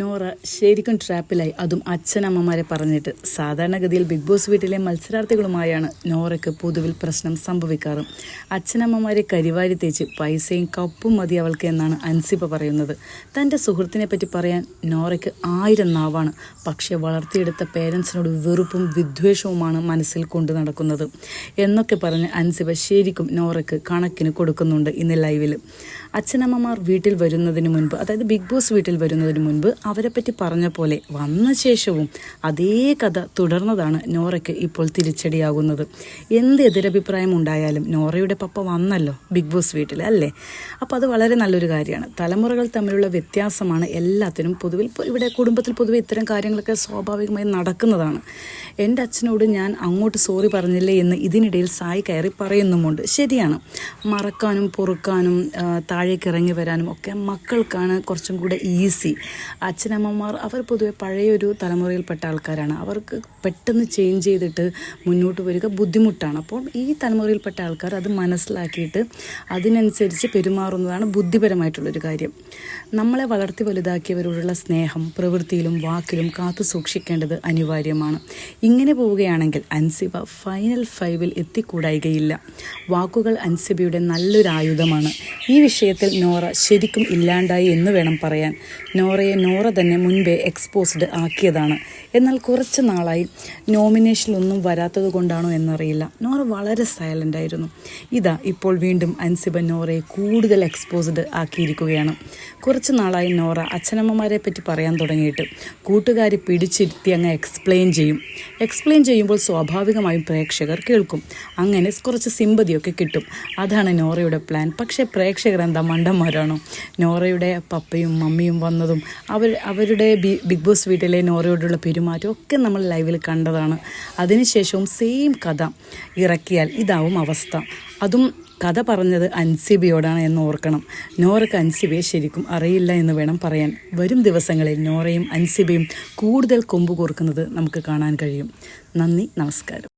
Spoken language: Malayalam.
നോറ ശരിക്കും ട്രാപ്പിലായി, അതും അച്ഛനമ്മമാരെ പറഞ്ഞിട്ട്. സാധാരണഗതിയിൽ ബിഗ് ബോസ് വീട്ടിലെ മത്സരാർത്ഥികളുമായാണ് നോറയ്ക്ക് പൊതുവിൽ പ്രശ്നം സംഭവിക്കാറ്. അച്ഛനമ്മമാരെ കരിവാരി തേച്ച് പൈസയും കപ്പും മതി അവൾക്ക് എന്നാണ് അൻസിബ പറയുന്നത്. തൻ്റെ സുഹൃത്തിനെ പറ്റി പറയാൻ നോറയ്ക്ക് 1000 നാവാണ്. പക്ഷേ വളർത്തിയെടുത്ത പേരൻസിനോട് വെറുപ്പും വിദ്വേഷവുമാണ് മനസ്സിൽ കൊണ്ടു നടക്കുന്നത് എന്നൊക്കെ പറഞ്ഞ് അൻസിബ ശരിക്കും നോറയ്ക്ക് കണക്കിന് കൊടുക്കുന്നുണ്ട് ഇന്ന് ലൈവിൽ. അച്ഛനമ്മമാർ വീട്ടിൽ വരുന്നതിന് മുൻപ്, അതായത് ബിഗ് ബോസ് വീട്ടിൽ വരുന്നതിന് മുൻപ് അവരെപ്പറ്റി പറഞ്ഞ പോലെ വന്ന ശേഷവും അതേ കഥ തുടർന്നതാണ് നോറയ്ക്ക് ഇപ്പോൾ തിരിച്ചടിയാകുന്നത്. എന്ത് എതിരഭിപ്രായം ഉണ്ടായാലും നോറയുടെ പപ്പ വന്നല്ലോ ബിഗ് ബോസ് വീട്ടിൽ, അല്ലേ? അപ്പോൾ അത് വളരെ നല്ലൊരു കാര്യമാണ്. തലമുറകൾ തമ്മിലുള്ള വ്യത്യാസമാണ് എല്ലാത്തിനും പൊതുവിൽ. ഇവിടെ കുടുംബത്തിൽ പൊതുവെ ഇത്തരം കാര്യങ്ങളൊക്കെ സ്വാഭാവികമായി നടക്കുന്നതാണ്. എൻ്റെ അച്ഛനോട് ഞാൻ അങ്ങോട്ട് സോറി പറഞ്ഞില്ലേ എന്ന് ഇതിനിടയിൽ സായി കയറി പറയുന്നുമുണ്ട്. ശരിയാണ്, മറക്കാനും പൊറുക്കാനും താഴേക്ക് ഇറങ്ങി വരാനും ഒക്കെ മക്കൾക്കാണ് കുറച്ചും കൂടെ ഈസി. അച്ഛനമ്മമാർ അവർ പൊതുവെ പഴയൊരു തലമുറയിൽപ്പെട്ട ആൾക്കാരാണ്. അവർക്ക് പെട്ടെന്ന് ചേഞ്ച് ചെയ്തിട്ട് മുന്നോട്ട് വരിക ബുദ്ധിമുട്ടാണ്. അപ്പോൾ ഈ തലമുറയിൽപ്പെട്ട ആൾക്കാർ അത് മനസ്സിലാക്കിയിട്ട് അതിനനുസരിച്ച് പെരുമാറുന്നതാണ് ബുദ്ധിപരമായിട്ടുള്ളൊരു കാര്യം. നമ്മളെ വളർത്തി വലുതാക്കിയവരോടുള്ള സ്നേഹം പ്രവൃത്തിയിലും വാക്കിലും കാത്തു സൂക്ഷിക്കേണ്ടത് അനിവാര്യമാണ്. ഇങ്ങനെ പോവുകയാണെങ്കിൽ അൻസിബ ഫൈനൽ 5-ൽ എത്തിക്കൂടായികയില്ല. വാക്കുകൾ അൻസിബയുടെ നല്ലൊരു ആയുധമാണ്. ഈ വിഷയത്തിൽ നോറ ശരിക്കും ഇല്ലാണ്ടായി എന്ന് വേണം പറയാൻ. നോറയെ നോറ തന്നെ മുൻപേ എക്സ്പോസ്ഡ് ആക്കിയതാണ്. എന്നാൽ കുറച്ച് നാളായി നോമിനേഷനിലൊന്നും വരാത്തത് കൊണ്ടാണോ എന്നറിയില്ല, നോറ വളരെ സൈലൻ്റ് ആയിരുന്നു. ഇതാ ഇപ്പോൾ വീണ്ടും അൻസിബ നോറയെ കൂടുതൽ എക്സ്പോസ്ഡ് ആക്കിയിരിക്കുകയാണ്. കുറച്ച് നാളായി നോറ അച്ഛനമ്മമാരെ പറ്റി പറയാൻ തുടങ്ങിയിട്ട് കൂട്ടുകാരെ പിടിച്ചിരുത്തി അങ്ങ് എക്സ്പ്ലെയിൻ ചെയ്യുമ്പോൾ സ്വാഭാവികമായും പ്രേക്ഷകർ കേൾക്കും. അങ്ങനെ കുറച്ച് സിമ്പതിയൊക്കെ കിട്ടും. അതാണ് നോറയുടെ പ്ലാൻ. പക്ഷേ പ്രേക്ഷകർ എന്താ മണ്ടന്മാരാണോ? നോറയുടെ പപ്പയും മമ്മിയും വന്നതും അവരുടെ ബിഗ് ബോസ് വീട്ടിലെ നോറയോടുള്ള പെരുമാറ്റം ഒക്കെ നമ്മൾ ലൈവിൽ കണ്ടതാണ്. അതിനുശേഷവും സെയിം കഥ ഇറക്കിയാൽ ഇതാവും അവസ്ഥ. അതും കഥ പറഞ്ഞത് അൻസിബയോടാണ് എന്ന് ഓർക്കണം. നോറയ്ക്ക് അൻസിബയെ ശരിക്കും അറിയില്ല എന്ന് വേണം പറയാൻ. വരും ദിവസങ്ങളിൽ നോറയും അൻസിബയും കൂടുതൽ കൊമ്പ് കോർക്കുന്നത് നമുക്ക് കാണാൻ കഴിയും. നന്ദി, നമസ്കാരം.